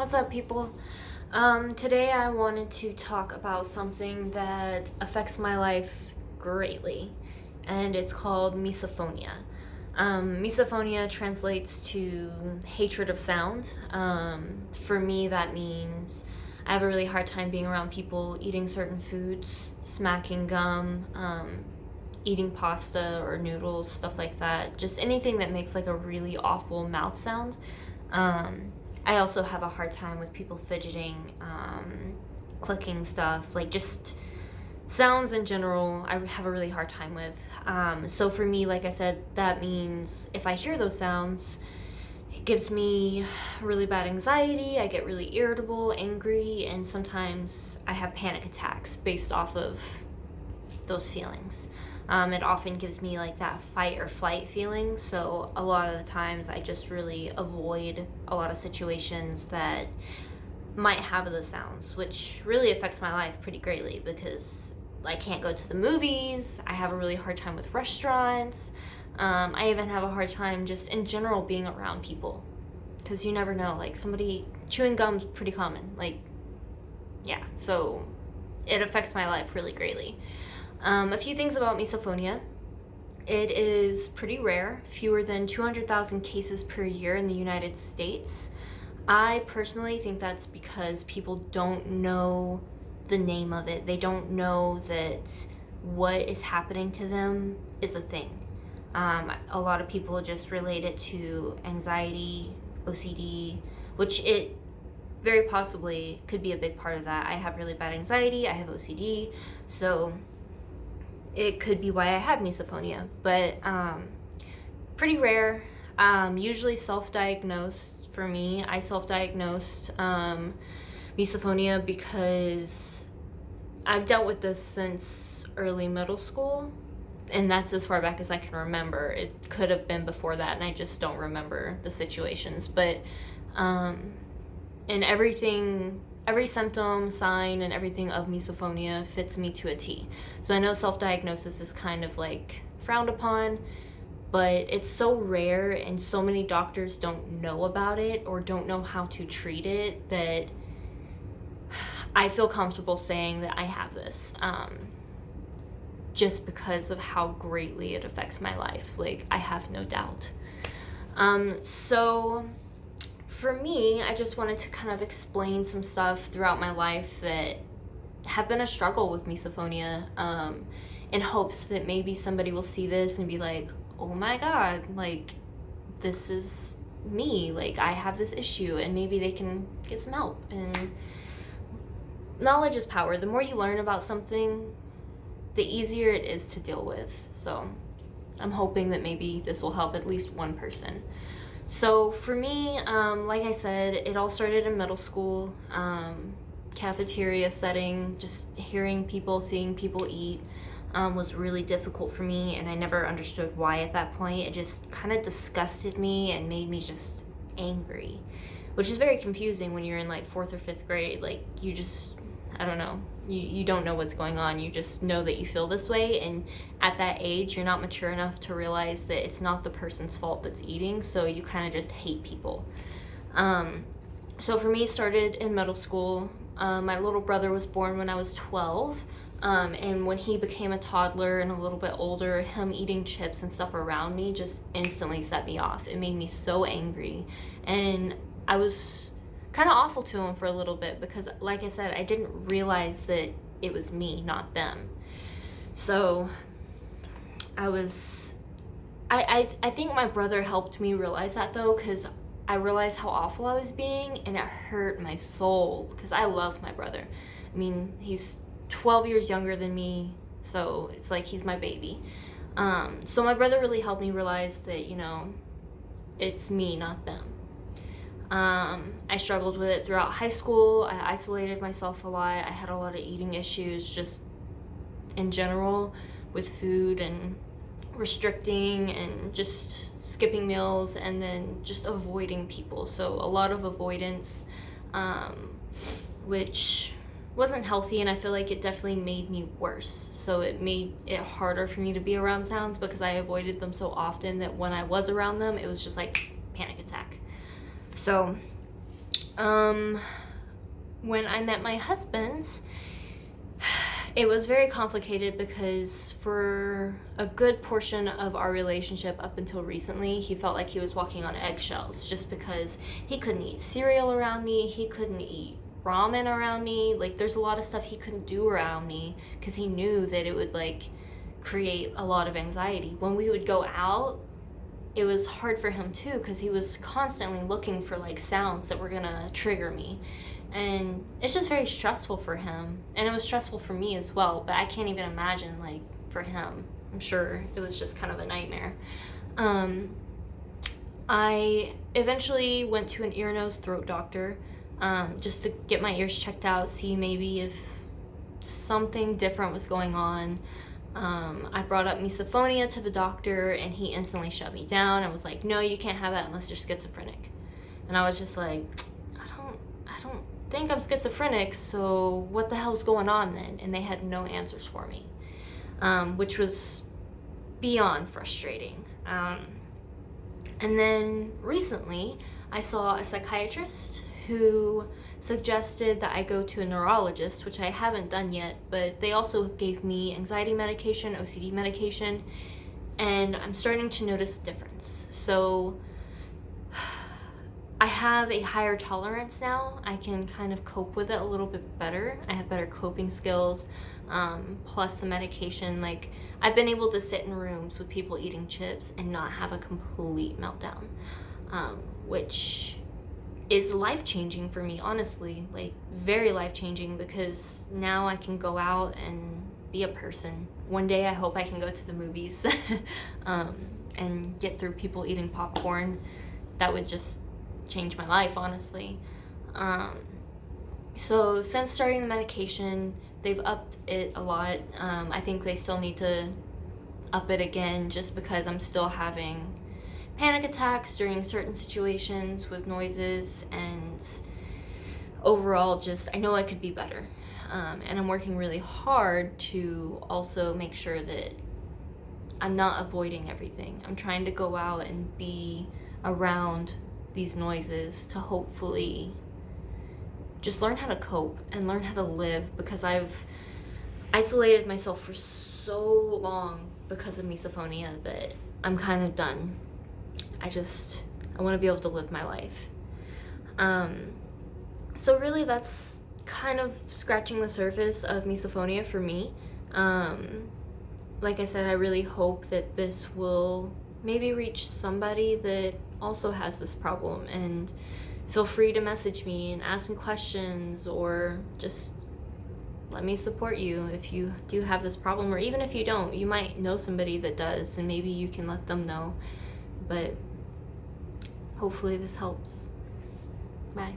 What's up, people? Today I wanted to talk about something that affects my life greatly, and it's called misophonia. Misophonia translates to hatred of sound. For me, that means I have a really hard time being around people eating certain foods, smacking gum, eating pasta or noodles, stuff like that. Just anything that makes like a really awful mouth sound. I also have a hard time with people fidgeting, clicking stuff, like just sounds in general. I have a really hard time with. So for me, like I said, that means if I hear those sounds, it gives me really bad anxiety. I get really irritable, angry, and sometimes I have panic attacks based off of those feelings. It often gives me like that fight or flight feeling, so a lot of the times I just really avoid a lot of situations that might have those sounds, which really affects my life pretty greatly because I can't go to the movies. I have a really hard time with restaurants. I even have a hard time just in general being around people because you never know, like somebody chewing gum's pretty common, like yeah, so it affects my life really greatly. A few things about misophonia. It is pretty rare, fewer than 200,000 cases per year in the United States. I personally think that's because people don't know the name of it. They don't know that what is happening to them is a thing. A lot of people just relate it to anxiety, OCD, which it very possibly could be a big part of that. I have really bad anxiety, I have OCD, so it could be why I have misophonia, but pretty rare. Usually self-diagnosed for me. I self-diagnosed misophonia because I've dealt with this since early middle school, and that's as far back as I can remember. It could have been before that, and I just don't remember the situations. But and every symptom, sign, and everything of misophonia fits me to a T. So I know self-diagnosis is kind of like frowned upon, but it's so rare and so many doctors don't know about it or don't know how to treat it that I feel comfortable saying that I have this, just because of how greatly it affects my life. Like, I have no doubt. So for me, I just wanted to kind of explain some stuff throughout my life that have been a struggle with misophonia, in hopes that maybe somebody will see this and be like, oh my God, like, this is me. Like, I have this issue, and maybe they can get some help. And knowledge is power. The more you learn about something, the easier it is to deal with. So I'm hoping that maybe this will help at least one person. So for me, like I said, it all started in middle school, cafeteria setting, just hearing people, seeing people eat, was really difficult for me, and I never understood why at that point. It just kind of disgusted me and made me just angry, which is very confusing when you're in like 4th or 5th grade. Like, you just, I don't know, you don't know what's going on. You just know that you feel this way, and at that age you're not mature enough to realize that it's not the person's fault that's eating, so you kind of just hate people. So for me, it started in middle school. My little brother was born when I was 12, and when he became a toddler and a little bit older, him eating chips and stuff around me just instantly set me off. It made me so angry, and I was kind of awful to him for a little bit because, like I said, I didn't realize that it was me, not them. So I think my brother helped me realize that, though, because I realized how awful I was being, and it hurt my soul because I love my brother. I mean, he's 12 years younger than me, so it's like he's my baby. So my brother really helped me realize that, it's me, not them. I struggled with it throughout high school. I isolated myself a lot. I had a lot of eating issues just in general with food and restricting and just skipping meals and then just avoiding people. So a lot of avoidance, which wasn't healthy, and I feel like it definitely made me worse. So it made it harder for me to be around sounds because I avoided them so often that when I was around them, it was just like panic attack. So Um, when I met my husband, it was very complicated because for a good portion of our relationship up until recently, he felt like he was walking on eggshells just because he couldn't eat cereal around me, he couldn't eat ramen around me. Like, there's a lot of stuff he couldn't do around me because he knew that it would, like, create a lot of anxiety. When we would go out, it was hard for him too because he was constantly looking for, like, sounds that were gonna trigger me. And it's just very stressful for him, and it was stressful for me as well, but I can't even imagine, like, for him. I'm sure it was just kind of a nightmare. I eventually went to an ear, nose, throat doctor, just to get my ears checked out, see maybe if something different was going on. I brought up misophonia to the doctor, and he instantly shut me down and was like, no, you can't have that unless you're schizophrenic. And I was just like, I don't think I'm schizophrenic, so what the hell's going on then? And they had no answers for me, which was beyond frustrating. And then recently, I saw a psychiatrist who suggested that I go to a neurologist, which I haven't done yet, but they also gave me anxiety medication, OCD medication, and I'm starting to notice a difference. So I have a higher tolerance now. I can kind of cope with it a little bit better. I have better coping skills, plus the medication. Like, I've been able to sit in rooms with people eating chips and not have a complete meltdown, which is life-changing for me, honestly. Like, very life-changing, because now I can go out and be a person. One day I hope I can go to the movies and get through people eating popcorn. That would just change my life, honestly. So since starting the medication, they've upped it a lot. I think they still need to up it again, just because I'm still having panic attacks during certain situations with noises, and overall, just, I know I could be better. And I'm working really hard to also make sure that I'm not avoiding everything. I'm trying to go out and be around these noises to hopefully just learn how to cope and learn how to live, because I've isolated myself for so long because of misophonia that I'm kind of done. I want to be able to live my life. So really, that's kind of scratching the surface of misophonia for me. Like I said, I really hope that this will maybe reach somebody that also has this problem, and feel free to message me and ask me questions, or just let me support you if you do have this problem, or even if you don't, you might know somebody that does, and maybe you can let them know. But hopefully this helps. Bye.